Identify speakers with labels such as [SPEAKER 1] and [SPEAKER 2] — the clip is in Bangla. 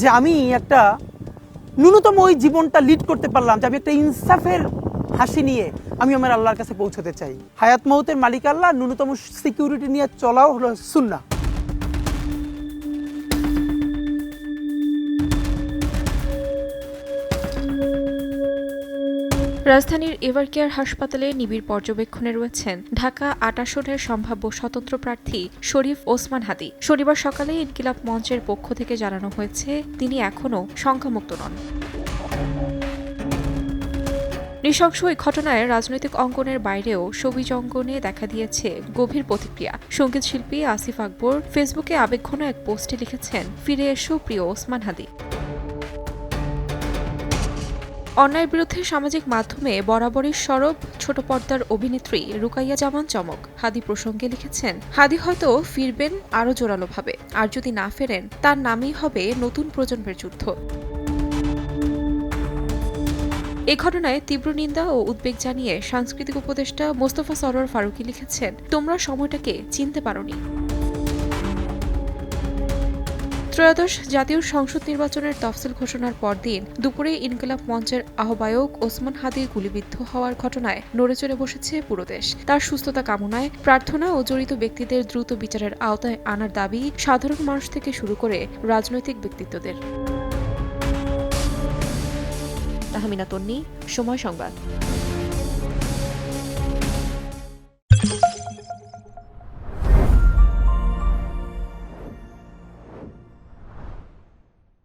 [SPEAKER 1] যে আমি একটা ন্যূনতম ওই জীবনটা লিড করতে পারলাম, যে আমি একটা ইনসাফের হাসি নিয়ে আমি আমার আল্লাহর কাছে পৌঁছতে চাই। হায়াত মৌতের মালিক আল্লাহ, ন্যূনতম সিকিউরিটি নিয়ে চলাও হলো সুন্নাহ।
[SPEAKER 2] রাজধানীর এভারকেয়ার হাসপাতালে নিবিড় পর্যবেক্ষণে রয়েছেন ঢাকা ৮ আসনের সম্ভাব্য স্বতন্ত্র প্রার্থী শরীফ ওসমান হাদী। শনিবার সকালে ইনকিলাব মঞ্চের পক্ষ থেকে জানানো হয়েছে তিনি এখনও সংখ্যামুক্ত নন। নৃশংস এই ঘটনায় রাজনৈতিক অঙ্গনের বাইরেও শোবিজ অঙ্গনে দেখা দিয়েছে গভীর প্রতিক্রিয়া। সঙ্গীত শিল্পী আসিফ আকবর ফেসবুকে আবেগঘন এক পোস্টে লিখেছেন, ফিরে এসো প্রিয় ওসমান হাদী। অন্যায়ের বিরুদ্ধে সামাজিক মাধ্যমে বরাবরই সরব ছোট পর্দার অভিনেত্রী রুকাইয়া জামান চমক হাদী প্রসঙ্গে লিখেছেন, হাদী হয়তো ফিরবেন আরও জোরালোভাবে, আর যদি না ফেরেন তার নামই হবে নতুন প্রজন্মের যুদ্ধ। এ ঘটনায় তীব্র নিন্দা ও উদ্বেগ জানিয়ে সাংস্কৃতিক উপদেষ্টা মোস্তফা সরোয়ার ফারুকী লিখেছেন, তোমরা সময়টাকে চিনতে পারোনি। ত্রয়োদশ জাতীয় সংসদ নির্বাচনের তফসিল ঘোষণার পরদিন দুপুরে ইনকিলাব মঞ্চের আহ্বায়ক ওসমান হাদীর গুলিবিদ্ধ হওয়ার ঘটনায় নড়েচড়ে বসেছে পুরো দেশ। তার সুস্থতা কামনায় প্রার্থনা ও জড়িত ব্যক্তিদের দ্রুত বিচারের আওতায় আনার দাবি সাধারণ মানুষ থেকে শুরু করে রাজনৈতিক ব্যক্তিত্বদের। তাহমিনা তন্নি, সময় সংবাদ।